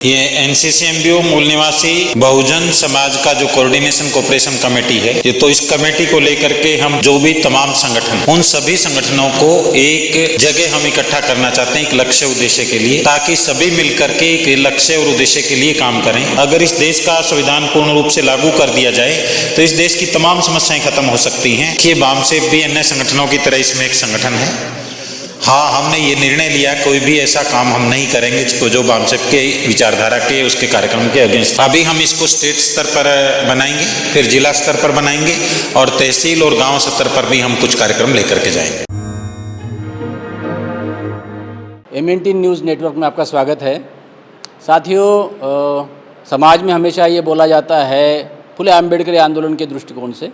ये एनसीसीएमबीओ मूल निवासी बहुजन समाज का जो कोऑर्डिनेशन कोऑपरेशन कमेटी है, ये तो इस कमेटी को लेकर के हम जो भी तमाम संगठन, उन सभी संगठनों को एक जगह हम इकट्ठा करना चाहते हैं एक लक्ष्य उद्देश्य के लिए, ताकि सभी मिलकर के एक लक्ष्य और उद्देश्य के लिए काम करें। अगर इस देश का संविधान पूर्ण रूप से लागू कर दिया जाए तो इस देश की तमाम समस्याएं खत्म हो सकती हैं। कि बामसेफ भी अन्य संगठनों की तरह इसमें एक संगठन है। हाँ, हमने ये निर्णय लिया कोई भी ऐसा काम हम नहीं करेंगे जो बामसेफ के विचारधारा के उसके कार्यक्रम के अगेंस्ट। अभी हम इसको स्टेट स्तर पर बनाएंगे, फिर जिला स्तर पर बनाएंगे और तहसील और गांव स्तर पर भी हम कुछ कार्यक्रम लेकर के जाएंगे। MNT न्यूज़ नेटवर्क में आपका स्वागत है। साथियों, समाज में हमेशा ये बोला जाता है फुले आम्बेडकरी आंदोलन के दृष्टिकोण से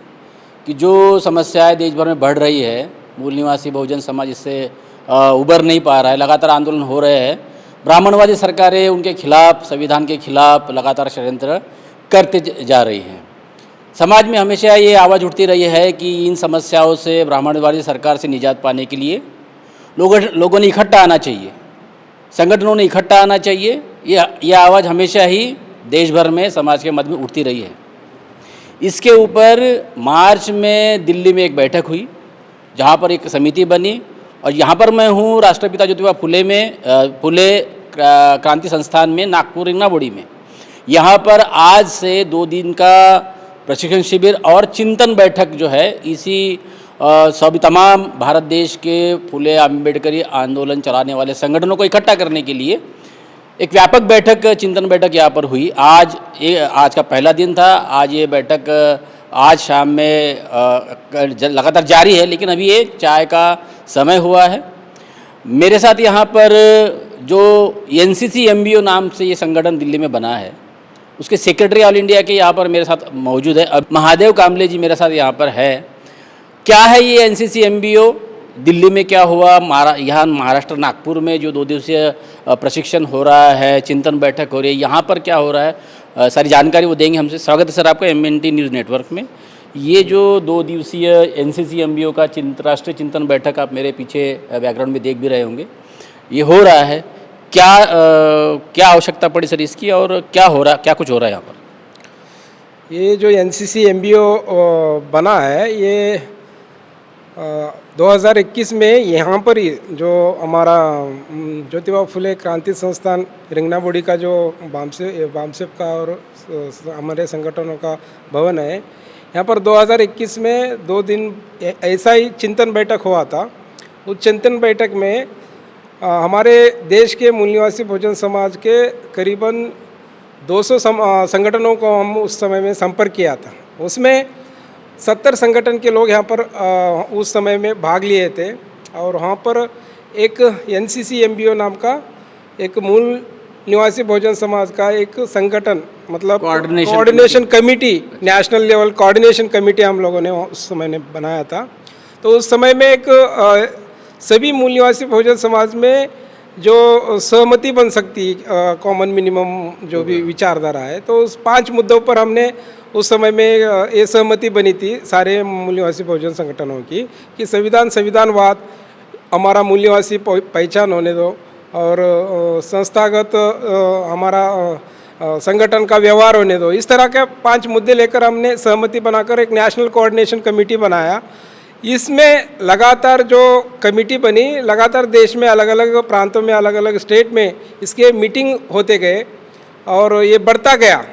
कि जो समस्याएं देश भर में बढ़ रही है, मूल निवासी बहुजन समाज इससे उबर नहीं पा रहा है, लगातार आंदोलन हो रहे हैं। ब्राह्मणवादी सरकारें उनके खिलाफ, संविधान के खिलाफ लगातार षड्यंत्र करते जा रही हैं। समाज में हमेशा ये आवाज़ उठती रही है कि इन समस्याओं से ब्राह्मणवादी सरकार से निजात पाने के लिए लोगों ने इकट्ठा आना चाहिए, संगठनों ने इकट्ठा आना चाहिए। ये आवाज़ हमेशा ही देश भर में समाज के मध्य में उठती रही है। इसके ऊपर मार्च में दिल्ली में एक बैठक हुई, जहाँ पर एक समिति बनी और यहाँ पर मैं हूँ राष्ट्रपिता ज्योतिबा फुले क्रांति संस्थान में, नागपुर रिंगनाबोड़ी में। यहाँ पर आज से 2 दिन का प्रशिक्षण शिविर और चिंतन बैठक जो है, इसी सभी तमाम भारत देश के फुले आम्बेडकरी आंदोलन चलाने वाले संगठनों को इकट्ठा करने के लिए एक व्यापक बैठक, चिंतन बैठक यहाँ पर हुई। आज का पहला दिन था। आज ये बैठक आज शाम में लगातार जारी है, लेकिन अभी ये चाय का समय हुआ है। मेरे साथ यहाँ पर जो NCCMBO नाम से ये संगठन दिल्ली में बना है, उसके सेक्रेटरी ऑल इंडिया के यहाँ पर मेरे साथ मौजूद है। अब महादेव कामले जी मेरे साथ यहाँ पर है। क्या है ये NCCMBO? दिल्ली में क्या हुआ? यहाँ महाराष्ट्र नागपुर में जो 2 दिवसीय प्रशिक्षण हो रहा है, चिंतन बैठक हो रही है, यहाँ पर क्या हो रहा है, सारी जानकारी वो देंगे हमसे। स्वागत है सर आपका MNT न्यूज़ नेटवर्क में। ये जो 2 दिवसीय NCCMBO का राष्ट्रीय चिंतन बैठक आप मेरे पीछे बैकग्राउंड में देख भी रहे होंगे, ये हो रहा है, क्या आवश्यकता पड़ी सर इसकी, और क्या कुछ हो रहा है यहाँ पर? ये जो NCCMBO बना है, ये 2021 में यहाँ पर ही जो हमारा ज्योतिबा फुले क्रांति संस्थान रिंगनाबोड़ी का जो बामसेफ का और हमारे संगठनों का भवन है, यहाँ पर 2021 में 2 दिन ऐसा ही चिंतन बैठक हुआ था। उस चिंतन बैठक में हमारे देश के मूल निवासी बहुजन समाज के करीबन 200 संगठनों को हम उस समय में संपर्क किया था। उसमें 70 संगठन के लोग यहाँ पर उस समय में भाग लिए थे और वहाँ पर एक NCCMBO नाम का एक मूल निवासी बहुजन समाज का एक संगठन, मतलब coordination committee, national level coordination committee हम लोगों ने उस समय ने बनाया था। तो उस समय में एक सभी मूल निवासी बहुजन समाज में जो सहमति बन सकती, कॉमन मिनिमम जो भी विचारधारा है, तो उस 5 मुद्दों पर हमने उस समय में ये सहमति बनी थी सारे मूल निवासी बहुजन संगठनों की कि संविधानवाद हमारा मूल निवासी पहचान होने दो और संस्थागत हमारा संगठन का व्यवहार होने दो। इस तरह के 5 मुद्दे लेकर हमने सहमति बनाकर एक नेशनल कोऑर्डिनेशन कमेटी बनाया। इसमें लगातार जो कमेटी बनी, लगातार देश में अलग अलग प्रांतों में, अलग अलग स्टेट में इसके मीटिंग होते गए और ये बढ़ता गया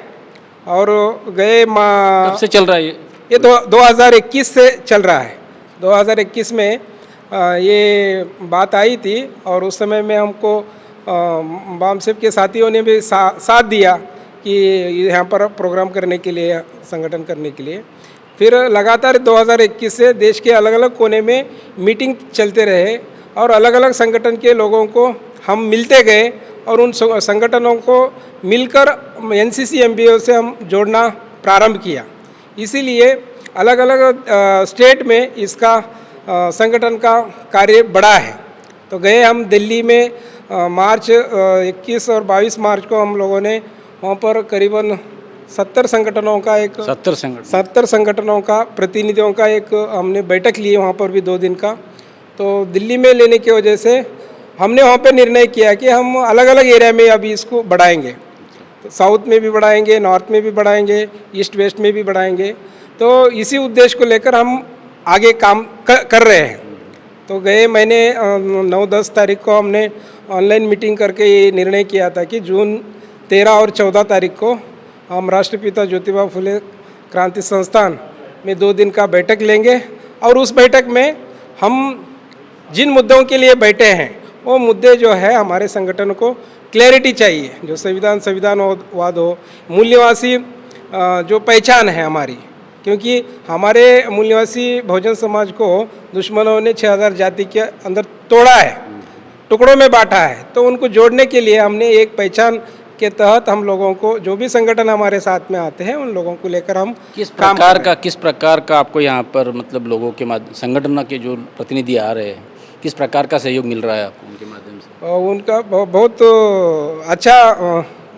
और कब से चल रहा है ये 2021 से चल रहा है। 2021 में ये बात आई थी और उस समय में हमको बामसेफ के साथियों ने भी साथ दिया कि यहाँ पर प्रोग्राम करने के लिए, संगठन करने के लिए। फिर लगातार 2021 से देश के अलग अलग कोने में मीटिंग चलते रहे और अलग अलग संगठन के लोगों को हम मिलते गए और उन संगठनों को मिलकर NCCMBO से हम जोड़ना प्रारंभ किया। इसीलिए अलग अलग स्टेट में इसका संगठन का कार्य बढ़ा है। तो गए हम दिल्ली में मार्च 21 और 22 मार्च को हम लोगों ने वहाँ पर करीबन 70 संगठनों का 70 संगठनों का प्रतिनिधियों का एक हमने बैठक ली वहाँ पर भी 2 दिन का। तो दिल्ली में लेने की वजह से हमने वहाँ पे निर्णय किया कि हम अलग अलग एरिया में अभी इसको बढ़ाएंगे। तो साउथ में भी बढ़ाएंगे, नॉर्थ में भी बढ़ाएंगे, ईस्ट वेस्ट में भी बढ़ाएंगे। तो इसी उद्देश्य को लेकर हम आगे काम कर रहे हैं। तो गए महीने 9-10 तारीख को हमने ऑनलाइन मीटिंग करके ये निर्णय किया था कि जून 13 और 14 तारीख को हम राष्ट्रपिता ज्योतिबा फुले क्रांति संस्थान में 2 दिन का बैठक लेंगे और उस बैठक में हम जिन मुद्दों के लिए बैठे हैं वो मुद्दे जो है हमारे संगठन को क्लैरिटी चाहिए, जो संविधानवाद हो, मूल्यवासी जो पहचान है हमारी, क्योंकि हमारे मूल्यवासी बहुजन समाज को दुश्मनों ने 6000 जाति के अंदर तोड़ा है, टुकड़ों में बांटा है। तो उनको जोड़ने के लिए हमने एक पहचान के तहत हम लोगों को, जो भी संगठन हमारे साथ में आते हैं उन लोगों को लेकर हम किस प्रकार का आपको यहाँ पर मतलब लोगों के संगठन के जो प्रतिनिधि आ रहे हैं, किस प्रकार का सहयोग मिल रहा है आपको उनके माध्यम से? उनका बहुत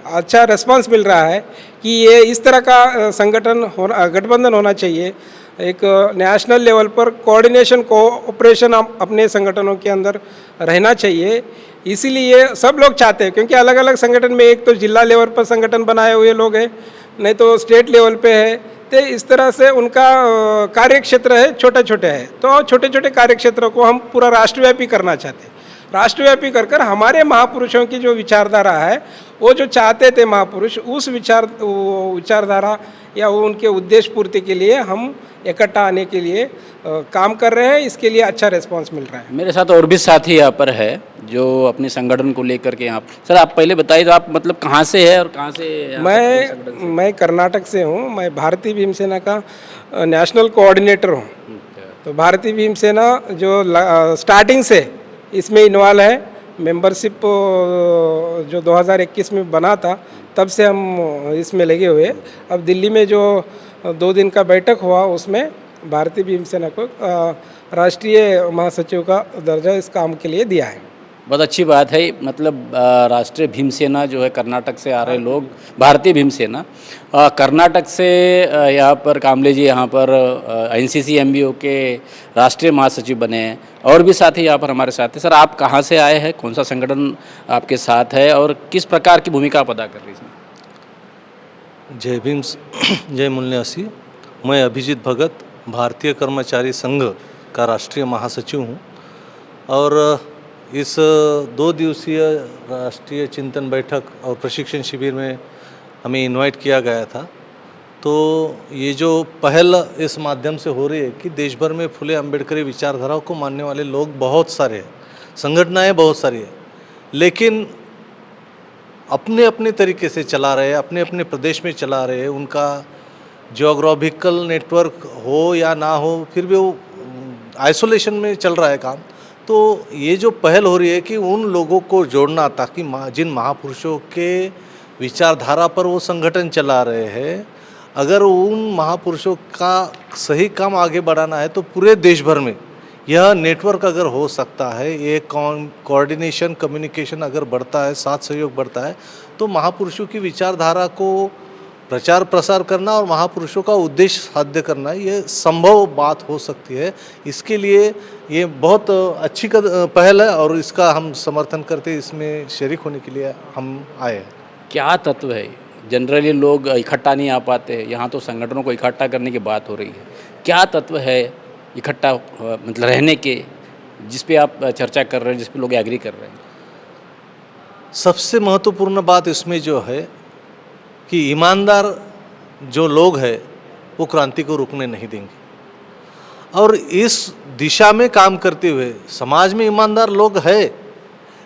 अच्छा रिस्पांस मिल रहा है कि ये इस तरह का संगठन होना, गठबंधन होना चाहिए। एक नेशनल लेवल पर कोऑर्डिनेशन कोऑपरेशन अपने संगठनों के अंदर रहना चाहिए। इसीलिए सब लोग चाहते हैं, क्योंकि अलग अलग संगठन में एक तो जिला लेवल पर संगठन बनाए हुए लोग हैं, नहीं तो स्टेट लेवल पे है। तो इस तरह से उनका कार्य क्षेत्र है छोटे छोटे है, तो छोटे छोटे कार्य क्षेत्रों को हम पूरा राष्ट्रव्यापी करना चाहते हैं। राष्ट्रव्यापी कर हमारे महापुरुषों की जो विचारधारा है, वो जो चाहते थे महापुरुष, उस विचारधारा या वो उनके उद्देश्य पूर्ति के लिए हम इकट्ठा आने के लिए काम कर रहे हैं। इसके लिए अच्छा रिस्पांस मिल रहा है। मेरे साथ और भी साथी यहाँ पर है जो अपने संगठन को लेकर के यहाँ। सर आप पहले बताइए, तो आप मतलब कहाँ से है और कहाँ से? मैं कर्नाटक से हूँ। मैं भारतीय भीमसेना का नेशनल कोऑर्डिनेटर हूँ। तो भारतीय भीमसेना जो स्टार्टिंग से इसमें इन्वॉल्व है, मेंबरशिप जो 2021 में बना था तब से हम इसमें लगे हुए। अब दिल्ली में जो 2 दिन का बैठक हुआ उसमें भारतीय भीमसेना को राष्ट्रीय महासचिव का दर्जा इस काम के लिए दिया है। बहुत अच्छी बात है। मतलब राष्ट्रीय भीमसेना जो है, कर्नाटक से आ रहे लोग, भारतीय भीमसेना कर्नाटक से यहाँ पर कामले जी यहाँ पर एनसीसी एमबीओ के राष्ट्रीय महासचिव बने हैं। और भी साथी यहाँ पर हमारे साथ हैं। सर आप कहाँ से आए हैं, कौन सा संगठन आपके साथ है और किस प्रकार की भूमिका आप अदा कर रही हैं? जय भीम, जय मूल निवासी। मैं अभिजीत भगत भारतीय कर्मचारी संघ का राष्ट्रीय महासचिव हूँ और इस 2 दिवसीय राष्ट्रीय चिंतन बैठक और प्रशिक्षण शिविर में हमें इनवाइट किया गया था। तो ये जो पहल इस माध्यम से हो रही है कि देश भर में फुले अम्बेडकरी विचारधाराओं को मानने वाले लोग बहुत सारे हैं, संगठनाएँ बहुत सारी है, लेकिन अपने अपने तरीके से चला रहे हैं, अपने अपने प्रदेश में चला रहे हैं। उनका जियोग्राफिकल नेटवर्क हो या ना हो, फिर भी वो आइसोलेशन में चल रहा है काम। तो ये जो पहल हो रही है कि उन लोगों को जोड़ना, ताकि जिन महापुरुषों के विचारधारा पर वो संगठन चला रहे हैं, अगर उन महापुरुषों का सही काम आगे बढ़ाना है तो पूरे देश भर में यह नेटवर्क अगर हो सकता है, ये कोऑर्डिनेशन कम्युनिकेशन अगर बढ़ता है, साथ सहयोग बढ़ता है, तो महापुरुषों की विचारधारा को प्रचार प्रसार करना और महापुरुषों का उद्देश्य साध्य करना, ये संभव बात हो सकती है। इसके लिए ये बहुत अच्छी पहल है और इसका हम समर्थन करते, इसमें शरीक होने के लिए हम आए हैं। क्या तत्व है? जनरली लोग इकट्ठा नहीं आ पाते, यहाँ तो संगठनों को इकट्ठा करने की बात हो रही है। क्या तत्व है इकट्ठा मतलब रहने के, जिस पे आप चर्चा कर रहे हैं, जिस पे लोग एग्री कर रहे हैं? सबसे महत्वपूर्ण बात इसमें जो है कि ईमानदार जो लोग हैं वो क्रांति को रुकने नहीं देंगे और इस दिशा में काम करते हुए समाज में ईमानदार लोग हैं,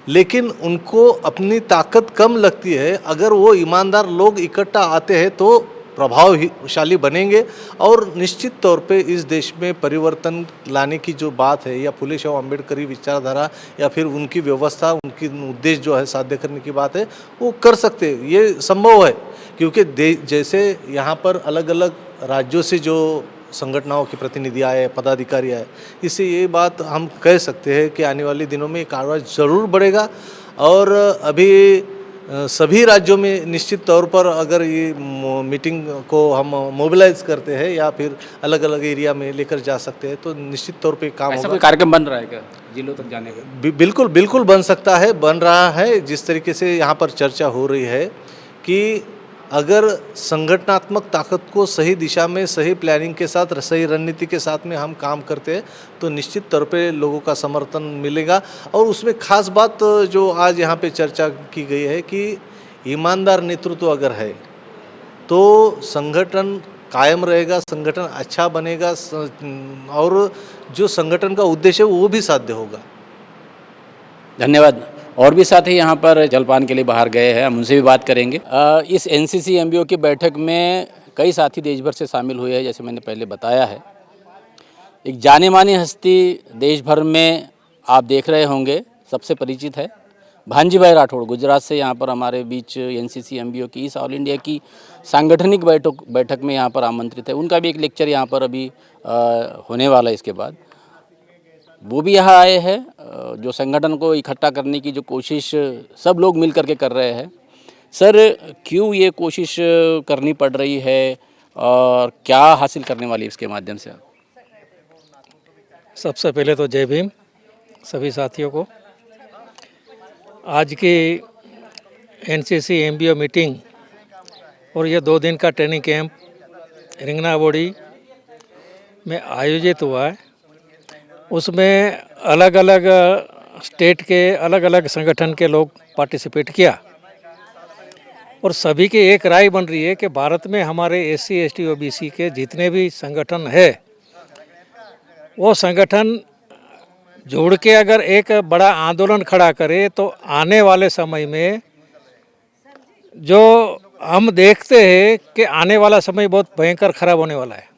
लेकिन उनको अपनी ताकत कम लगती है। अगर वो ईमानदार लोग इकट्ठा आते हैं तो प्रभावशाली बनेंगे और निश्चित तौर पे इस देश में परिवर्तन लाने की जो बात है, या फुले शाह अम्बेडकरी विचारधारा या फिर उनकी व्यवस्था, उनकी उद्देश्य जो है साध्य करने की बात है, वो कर सकते हैं। ये संभव है क्योंकि जैसे यहाँ पर अलग अलग राज्यों से जो संगठनों के प्रतिनिधि आए, पदाधिकारी आए, इससे ये बात हम कह सकते हैं कि आने वाले दिनों में ये कार्रवाई ज़रूर बढ़ेगा। और अभी सभी राज्यों में निश्चित तौर पर अगर ये मीटिंग को हम मोबिलाइज करते हैं या फिर अलग अलग एरिया में लेकर जा सकते हैं तो निश्चित तौर पे काम ऐसा होगा। कोई कार्यक्रम बन रहा है क्या जिलों तक जाने का? बिल्कुल बन सकता है, बन रहा है। जिस तरीके से यहाँ पर चर्चा हो रही है कि अगर संगठनात्मक ताकत को सही दिशा में, सही प्लानिंग के साथ, सही रणनीति के साथ में हम काम करते हैं तो निश्चित तौर पे लोगों का समर्थन मिलेगा। और उसमें खास बात जो आज यहाँ पे चर्चा की गई है कि ईमानदार नेतृत्व अगर है तो संगठन कायम रहेगा, संगठन अच्छा बनेगा और जो संगठन का उद्देश्य है वो भी साध्य होगा। धन्यवाद। और भी साथी यहाँ पर जलपान के लिए बाहर गए हैं, हम उनसे भी बात करेंगे। इस एनसीसी एमबीओ की बैठक में कई साथी देश भर से शामिल हुए हैं, जैसे मैंने पहले बताया है। एक जाने मानी हस्ती देश भर में आप देख रहे होंगे, सबसे परिचित है भांजीभाई राठौड़, गुजरात से यहाँ पर हमारे बीच एनसीसी एमबीओ की इस ऑल इंडिया की सांगठनिक बैठक में यहाँ पर आमंत्रित है। उनका भी एक लेक्चर यहाँ पर अभी होने वाला है। इसके बाद वो भी यहाँ आए हैं। जो संगठन को इकट्ठा करने की जो कोशिश सब लोग मिल करके कर रहे हैं। सर, क्यों ये कोशिश करनी पड़ रही है और क्या हासिल करने वाली है इसके माध्यम से? सबसे पहले तो जय भीम सभी साथियों को। आज की एनसीसी एमबीओ मीटिंग और ये 2 दिन का ट्रेनिंग कैंप रिंगनाबोड़ी में आयोजित हुआ है। उसमें अलग अलग स्टेट के अलग अलग संगठन के लोग पार्टिसिपेट किया और सभी की एक राय बन रही है कि भारत में हमारे एससी, एसटी, ओबीसी के जितने भी संगठन है वो संगठन जोड़ के अगर एक बड़ा आंदोलन खड़ा करे तो आने वाले समय में जो हम देखते हैं कि आने वाला समय बहुत भयंकर खराब होने वाला है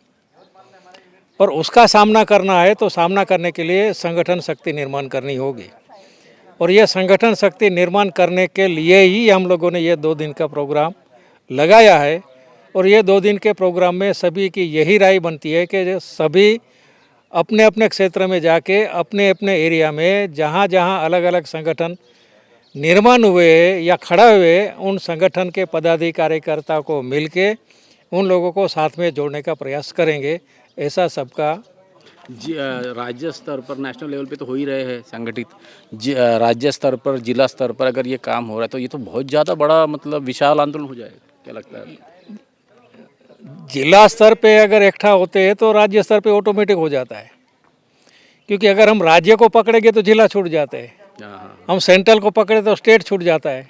और उसका सामना करना है तो सामना करने के लिए संगठन शक्ति निर्माण करनी होगी। और यह संगठन शक्ति निर्माण करने के लिए ही हम लोगों ने ये 2 दिन का प्रोग्राम लगाया है। और ये 2 दिन के प्रोग्राम में सभी की यही राय बनती है कि सभी अपने अपने क्षेत्र में जाके अपने अपने एरिया में जहाँ जहाँ अलग अलग संगठन निर्माण हुए या खड़ा हुए उन संगठन के पदाधिकारी कार्यकर्ताओं को मिलके उन लोगों को साथ में जोड़ने का प्रयास करेंगे। ऐसा सबका राज्य स्तर पर, नेशनल लेवल पे तो हो ही रहे हैं संगठित। राज्य स्तर पर, जिला स्तर पर अगर ये काम हो रहा है तो ये तो बहुत ज़्यादा बड़ा मतलब विशाल आंदोलन हो जाएगा, क्या लगता है? जिला स्तर पे अगर इकट्ठा होते हैं तो राज्य स्तर पे ऑटोमेटिक हो जाता है, क्योंकि अगर हम राज्य को पकड़ेंगे तो जिला छूट जाते हैं, हम सेंट्रल को पकड़े तो स्टेट छूट जाता है।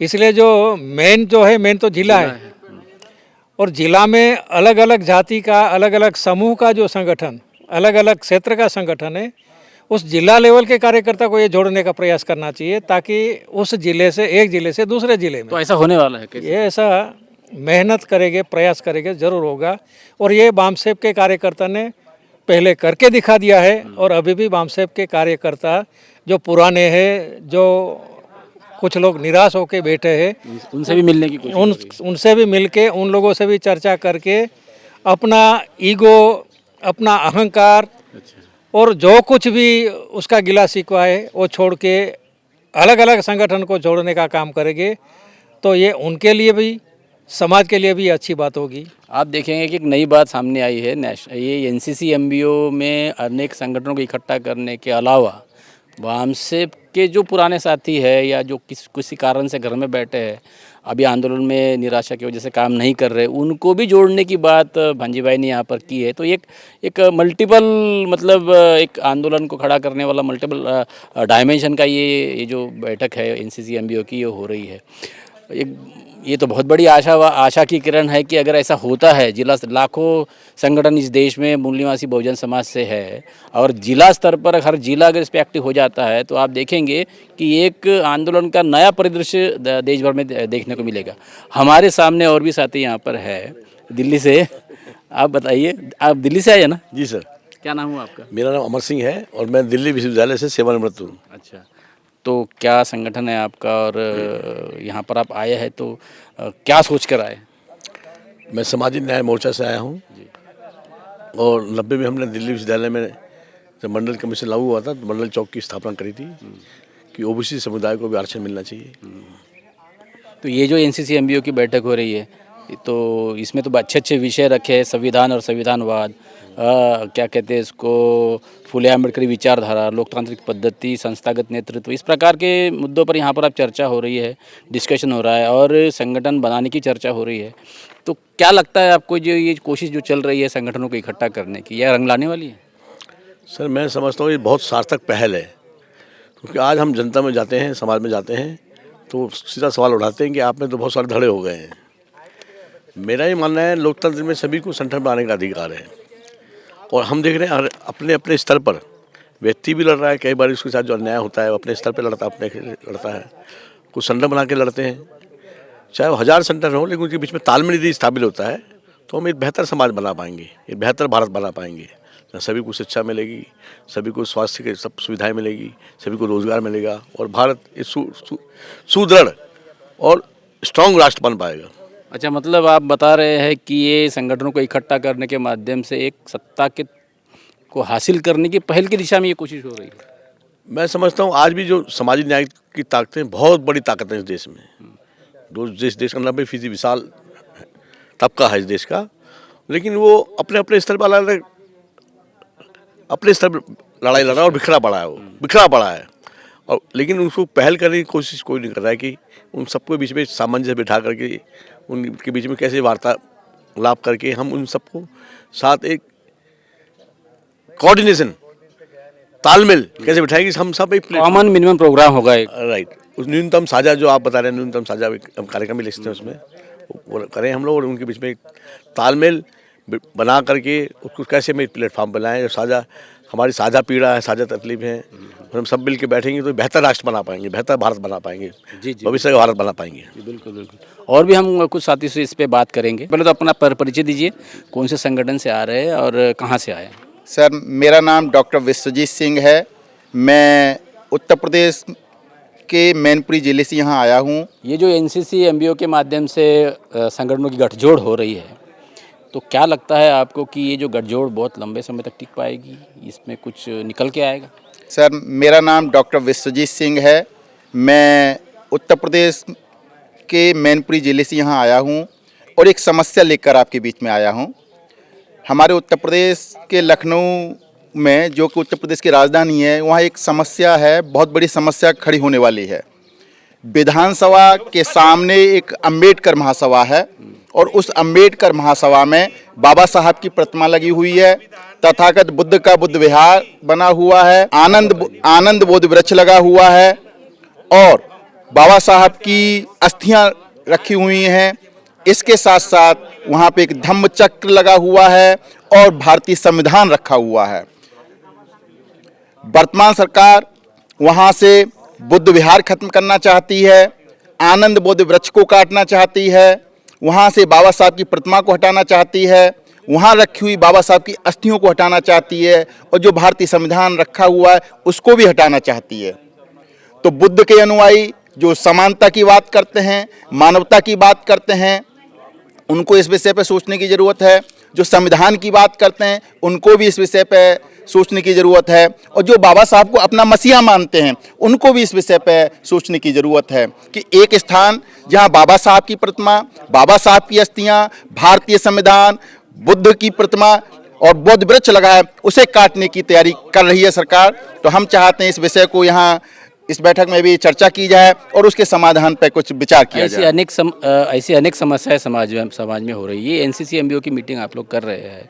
इसलिए जो मेन तो जिला है। और जिला में अलग अलग जाति का, अलग अलग समूह का जो संगठन, अलग अलग क्षेत्र का संगठन है, उस जिला लेवल के कार्यकर्ता को ये जोड़ने का प्रयास करना चाहिए ताकि उस जिले से, एक जिले से दूसरे जिले में। तो ऐसा होने वाला है कैसे? ये ऐसा मेहनत करेंगे, प्रयास करेंगे, ज़रूर होगा। और ये बामसेब के कार्यकर्ता ने पहले करके दिखा दिया है और अभी भी बामसेब के कार्यकर्ता जो पुराने हैं, जो कुछ लोग निराश होकर बैठे हैं, उनसे भी मिलने की कोशिश उनसे भी मिलके, उन लोगों से भी चर्चा करके अपना ईगो, अपना अहंकार और जो कुछ भी उसका गिला शिकवा है वो छोड़ के अलग अलग संगठन को जोड़ने का काम करेंगे। तो ये उनके लिए भी, समाज के लिए भी अच्छी बात होगी। आप देखेंगे कि एक नई बात सामने आई है। ये एनसीसी एमबीओ में अनेक संगठनों को इकट्ठा करने के अलावा वामसेब के जो पुराने साथी है या जो किसी कारण से घर में बैठे हैं, अभी आंदोलन में निराशा की वजह से काम नहीं कर रहे, उनको भी जोड़ने की बात भांजीभाई ने यहाँ पर की है। तो एक मल्टीपल मतलब एक आंदोलन को खड़ा करने वाला मल्टीपल डायमेंशन का ये जो बैठक है एनसीसी एमबीओ की, ये हो रही है। ये तो बहुत बड़ी आशा की किरण है कि अगर ऐसा होता है, जिला लाखों संगठन इस देश में मूल निवासी बहुजन समाज से है और जिला स्तर पर हर जिला अगर इस पर एक्टिव हो जाता है तो आप देखेंगे कि एक आंदोलन का नया परिदृश्य देश भर में देखने को मिलेगा। हमारे सामने और भी साथी यहाँ पर है दिल्ली से। आप बताइए, आप दिल्ली से आए ना? जी सर। क्या नाम हुआ आपका? मेरा नाम अमर सिंह है और मैं दिल्ली विश्वविद्यालय से सेवानिवृत्त हूँ। अच्छा, तो क्या संगठन है आपका और यहाँ पर आप आए हैं तो क्या सोच कर आए? मैं सामाजिक न्याय मोर्चा से आया हूँ और 90 में हमने दिल्ली विश्वविद्यालय में जब मंडल कमीशन लागू हुआ था तो मंडल चौक की स्थापना करी थी कि ओबीसी समुदाय को भी आरक्षण मिलना चाहिए। तो ये जो एनसीसी एमबीओ की बैठक हो रही है, तो इसमें तो अच्छे अच्छे विषय रखे हैं, संविधान और संविधानवाद, क्या कहते हैं इसको, फुले अम्बेडकरी विचारधारा, लोकतांत्रिक पद्धति, संस्थागत नेतृत्व, इस प्रकार के मुद्दों पर यहाँ पर अब चर्चा हो रही है, डिस्कशन हो रहा है और संगठन बनाने की चर्चा हो रही है। तो क्या लगता है आपको, जो ये कोशिश जो चल रही है संगठनों को इकट्ठा करने की, यह रंग लाने वाली है? सर मैं समझता हूँ ये बहुत सार्थक पहल है, क्योंकि आज हम जनता में जाते हैं, समाज में जाते हैं, तो सीधा सवाल उठाते हैं कि आप में तो बहुत सारे धड़े हो गए हैं। मेरा ये मानना है लोकतंत्र में सभी को संगठन बनाने का अधिकार है, और हम देख रहे हैं अपने अपने स्तर पर व्यक्ति भी लड़ रहा है, कई बार उसके साथ जो अन्याय होता है वो अपने स्तर पर लड़ता है, कुछ संगठन बना के लड़ते हैं, चाहे वो 1000 संगठन हो, लेकिन उनके बीच में तालमेल यदि स्थापित होता है तो हम एक बेहतर समाज बना पाएंगे, एक बेहतर भारत बना पाएंगे। सभी को शिक्षा मिलेगी, सभी को स्वास्थ्य की सब सुविधाएं मिलेगी, सभी को रोजगार मिलेगा, और भारत एक सुदृढ़ और स्ट्रांग राष्ट्र बन पाएगा। अच्छा, मतलब आप बता रहे हैं कि ये संगठनों को इकट्ठा करने के माध्यम से एक सत्ता के को हासिल करने की पहल की दिशा में ये कोशिश हो रही है। मैं समझता हूँ आज भी जो सामाजिक न्याय की ताकतें बहुत बड़ी ताकत है इस देश में। देश का 90% विशाल तबका है इस देश का, लेकिन वो अपने अपने स्तर पर अलग अपने स्तर पर लड़ाई लड़ रहा है और बिखरा पड़ा है और लेकिन उसको पहल करने की कोशिश कोई नहीं कर रहा है कि उन सबको बीच में सामंजस्य बिठा करके उनके बीच में कैसे वार्तालाप करके हम उन सबको साथ एक कोऑर्डिनेशन, तालमेल कैसे बिठाएंगे, हम सब एक कॉमन मिनिमम प्रोग्राम होगा एक। राइट, उस न्यूनतम साझा जो आप बता रहे हैं, न्यूनतम साझा हम कार्यक्रम भी लिखते हैं, उसमें वो करें हम लोग, और उनके बीच में एक तालमेल बना करके उसको कैसे में एक प्लेटफॉर्म बनाएं, साझा हमारी साझा पीड़ा है, साझा तकलीफ है, और हम सब मिल के बैठेंगे तो बेहतर राष्ट्र बना पाएंगे, बेहतर भारत बना पाएंगे, भविष्य का भारत बना पाएंगे। बिल्कुल बिल्कुल। और भी हम कुछ साथी से इस पे बात करेंगे। पहले तो अपना परिचय दीजिए, कौन से संगठन से आ रहे हैं और कहाँ से आए हैं? सर मेरा नाम डॉक्टर विश्वजीत सिंह है। मैं उत्तर प्रदेश के मैनपुरी जिले से यहाँ आया हूँ। ये जो एनसीसी एमबीओ के माध्यम से संगठनों की गठजोड़ हो रही है, तो क्या लगता है आपको कि ये जो गठजोड़ बहुत लंबे समय तक टिक पाएगी, इसमें कुछ निकल के आएगा? सर मेरा नाम डॉक्टर विश्वजीत सिंह है। मैं उत्तर प्रदेश के मैनपुरी जिले से यहाँ आया हूँ और एक समस्या लेकर आपके बीच में आया हूँ। हमारे उत्तर प्रदेश के लखनऊ में, जो कि उत्तर प्रदेश की राजधानी है, वहाँ एक समस्या है, बहुत बड़ी समस्या खड़ी होने वाली है। विधानसभा के सामने एक अम्बेडकर महासभा है और उस अम्बेडकर महासभा में बाबा साहब की प्रतिमा लगी हुई है, तथागत बुद्ध का बुद्ध विहार बना हुआ है, आनंद बोध वृक्ष लगा हुआ है और बाबा साहब की अस्थियां रखी हुई हैं। इसके साथ साथ वहाँ पे एक धम्म चक्र लगा हुआ है और भारतीय संविधान रखा हुआ है। वर्तमान सरकार वहाँ से बुद्ध विहार खत्म करना चाहती है, आनंद बोध वृक्ष को काटना चाहती है, वहाँ से बाबा साहब की प्रतिमा को हटाना चाहती है, वहाँ रखी हुई बाबा साहब की अस्थियों को हटाना चाहती है और जो भारतीय संविधान रखा हुआ है उसको भी हटाना चाहती है। तो बुद्ध के अनुयायी जो समानता की बात करते हैं, मानवता की बात करते हैं, उनको इस विषय पर सोचने की ज़रूरत है। जो संविधान की बात करते हैं उनको भी इस विषय पर सोचने की ज़रूरत है और जो बाबा साहब को अपना मसीहा मानते हैं उनको भी इस विषय पर सोचने की ज़रूरत है कि एक स्थान जहां बाबा साहब की प्रतिमा, बाबा साहब की अस्थियां, भारतीय संविधान, बुद्ध की प्रतिमा और बोध वृक्ष लगा है, उसे काटने की तैयारी कर रही है सरकार। तो हम चाहते हैं इस विषय को यहाँ इस बैठक में भी चर्चा की जाए और उसके समाधान पर कुछ विचार किया जाए। ऐसी अनेक समस्याएं समाज में हो रही है। एनसीसी एमबीओ की मीटिंग आप लोग कर रहे हैं,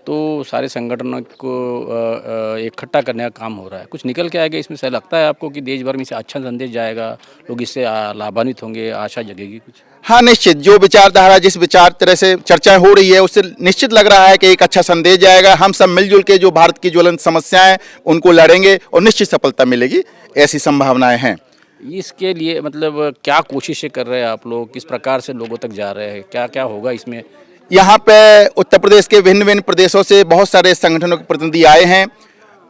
तो सारे संगठनों को इकट्ठा करने का काम हो रहा है, कुछ निकल के आएगा इसमें से? लगता है आपको कि देश भर में से अच्छा संदेश जाएगा, लोग इससे लाभान्वित होंगे, आशा जगेगी कुछ? हाँ निश्चित, जो विचारधारा जिस विचार तरह से चर्चा हो रही है उससे निश्चित लग रहा है कि एक अच्छा संदेश जाएगा। हम सब मिलजुल के जो भारत की ज्वलंत समस्याएं उनको लड़ेंगे और निश्चित सफलता मिलेगी, ऐसी संभावनाएं हैं। इसके लिए मतलब क्या कोशिशें कर रहे हैं आप लोग, किस प्रकार से लोगों तक जा रहे हैं, क्या क्या होगा इसमें? यहाँ पे उत्तर प्रदेश के भिन्न भिन्न प्रदेशों से बहुत सारे संगठनों के प्रतिनिधि आए हैं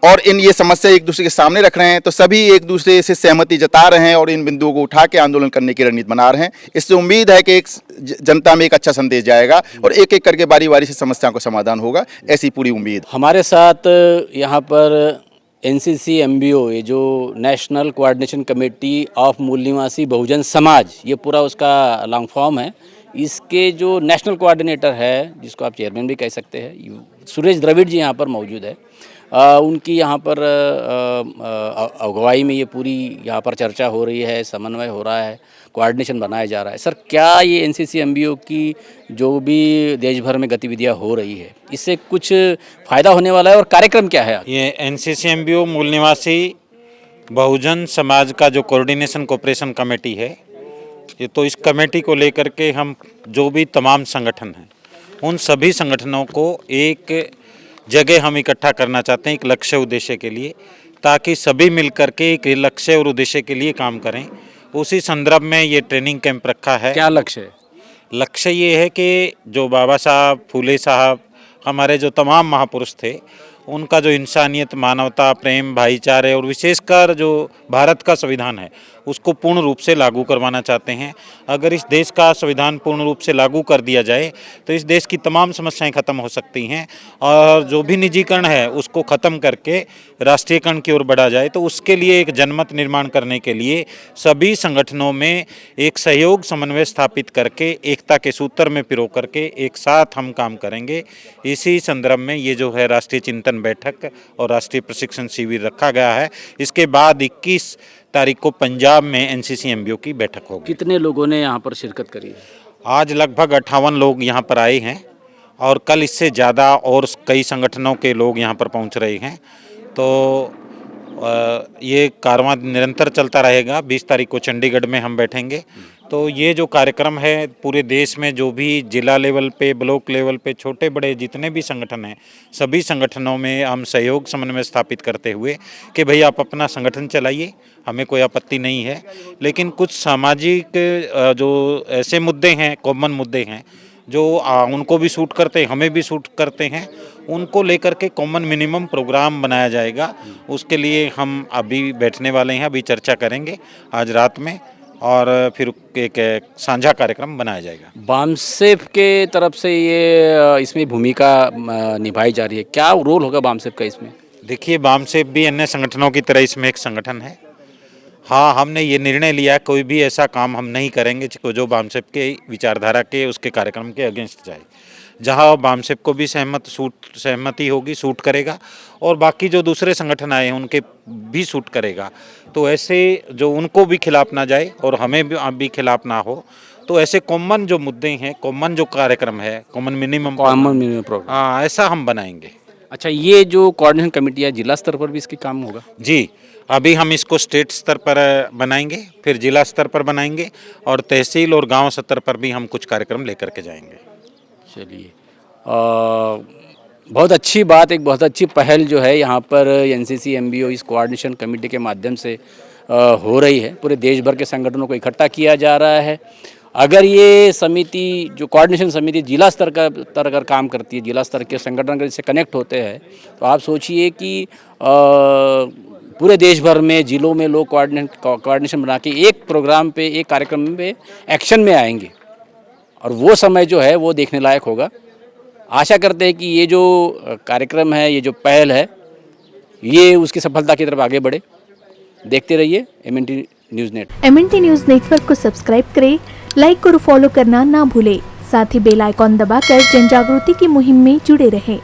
और ये समस्या एक दूसरे के सामने रख रहे हैं, तो सभी एक दूसरे से सहमति जता रहे हैं और इन बिंदुओं को उठा के आंदोलन करने की रणनीति बना रहे हैं। इससे उम्मीद है कि एक जनता में एक अच्छा संदेश जाएगा और एक एक करके बारी बारी से समस्या का समाधान होगा, ऐसी पूरी उम्मीद। हमारे साथ यहाँ पर एनसीसी एमबीओ, ये जो नेशनल कोऑर्डिनेशन कमेटी ऑफ मूल निवासी बहुजन समाज, ये पूरा उसका लॉन्ग फॉर्म है, इसके जो नेशनल कोऑर्डिनेटर है, जिसको आप चेयरमैन भी कह सकते हैं, सुरेश द्रविड़ जी यहाँ पर मौजूद है। उनकी यहाँ पर अगुवाई में ये पूरी यहाँ पर चर्चा हो रही है, समन्वय हो रहा है, कोऑर्डिनेशन बनाया जा रहा है। सर, क्या ये एनसीसी एमबीओ की जो भी देश भर में गतिविधियाँ हो रही है, इससे कुछ फ़ायदा होने वाला है और कार्यक्रम क्या है? ये एनसीसी एमबीओ मूल निवासी बहुजन समाज का जो कोऑर्डिनेशन कोऑपरेशन कमेटी है, ये तो इस कमेटी को लेकर के हम जो भी तमाम संगठन हैं, उन सभी संगठनों को एक जगह हम इकट्ठा करना चाहते हैं एक लक्ष्य उद्देश्य के लिए, ताकि सभी मिलकर के एक लक्ष्य और उद्देश्य के लिए काम करें। उसी संदर्भ में ये ट्रेनिंग कैंप रखा है। क्या लक्ष्य है? लक्ष्य ये है कि जो बाबा साहब, फूले साहब, हमारे जो तमाम महापुरुष थे, उनका जो इंसानियत, मानवता, प्रेम, भाईचारे और विशेषकर जो भारत का संविधान है, उसको पूर्ण रूप से लागू करवाना चाहते हैं। अगर इस देश का संविधान पूर्ण रूप से लागू कर दिया जाए तो इस देश की तमाम समस्याएं खत्म हो सकती हैं और जो भी निजीकरण है उसको ख़त्म करके राष्ट्रीयकरण की ओर बढ़ा जाए। तो उसके लिए एक जनमत निर्माण करने के लिए सभी संगठनों में एक सहयोग समन्वय स्थापित करके एकता के सूत्र में पिरो करके एक साथ हम काम करेंगे। इसी संदर्भ में ये जो है राष्ट्रीय चिंतन बैठक और राष्ट्रीय प्रशिक्षण शिविर रखा गया है। इसके बाद 21 तारीख को पंजाब में एनसीसी एमबीओ की बैठक होगी। कितने लोगों ने यहाँ पर शिरकत करी है? आज लगभग 58 लोग यहाँ पर आए हैं और कल इससे ज़्यादा और कई संगठनों के लोग यहाँ पर पहुँच रहे हैं। तो ये कारवां निरंतर चलता रहेगा। 20 तारीख को चंडीगढ़ में हम बैठेंगे। तो ये जो कार्यक्रम है पूरे देश में जो भी जिला लेवल पे, ब्लॉक लेवल पे, छोटे बड़े जितने भी संगठन हैं, सभी संगठनों में हम सहयोग समन्वय स्थापित करते हुए कि भाई आप अपना संगठन चलाइए, हमें कोई आपत्ति नहीं है, लेकिन कुछ सामाजिक जो ऐसे मुद्दे हैं, कॉमन मुद्दे हैं जो उनको भी सूट करते हैं, हमें भी सूट करते हैं, उनको लेकर के कॉमन मिनिमम प्रोग्राम बनाया जाएगा। उसके लिए हम अभी बैठने वाले हैं, अभी चर्चा करेंगे आज रात में और फिर एक साझा कार्यक्रम बनाया जाएगा। बामसेफ के तरफ से ये इसमें भूमिका निभाई जा रही है, क्या रोल होगा बामसेफ का इसमें? देखिए, बामसेफ भी अन्य संगठनों की तरह इसमें एक संगठन है। हाँ, हमने ये निर्णय लिया कोई भी ऐसा काम हम नहीं करेंगे जो बामसेफ के विचारधारा के, उसके कार्यक्रम के अगेंस्ट जाए। जहाँ बामसेफ को भी सहमति होगी, सूट करेगा और बाकी जो दूसरे संगठन आए हैं उनके भी सूट करेगा। तो ऐसे जो उनको भी खिलाफ ना जाए और हमें भी खिलाफ ना हो, तो ऐसे कॉमन जो मुद्दे हैं, कॉमन जो कार्यक्रम है, कॉमन मिनिमम प्रोग्राम, हाँ, ऐसा हम बनाएंगे। अच्छा, ये जो कोऑर्डिनेशन कमेटी है, जिला स्तर पर भी इसके काम होगा? जी, अभी हम इसको स्टेट स्तर पर बनाएंगे, फिर जिला स्तर पर बनाएंगे और तहसील और गांव स्तर पर भी हम कुछ कार्यक्रम लेकर के जाएंगे। चलिए, बहुत अच्छी बात, एक बहुत अच्छी पहल जो है यहाँ पर एनसीसी एमबीओ इस कोऑर्डिनेशन कमेटी के माध्यम से हो रही है। पूरे देश भर के संगठनों को इकट्ठा किया जा रहा है। अगर ये समिति, जो कोऑर्डिनेशन समिति जिला स्तर का अगर काम करती है, जिला स्तर के संगठन अगर इससे कनेक्ट होते हैं, तो आप सोचिए कि पूरे देश भर में जिलों में लोग कोऑर्डिनेशन बना के एक प्रोग्राम पे, एक कार्यक्रम पे एक्शन में आएंगे और वो समय जो है वो देखने लायक होगा। आशा करते हैं कि ये जो कार्यक्रम है, ये जो पहल है, ये उसकी सफलता की तरफ आगे बढ़े। देखते रहिए MNT news network. MNT news network को सब्सक्राइब करें, लाइक और फॉलो करना ना भूलें। साथ ही बेल आइकॉन दबाकर जन जागृति की मुहिम में जुड़े रहें।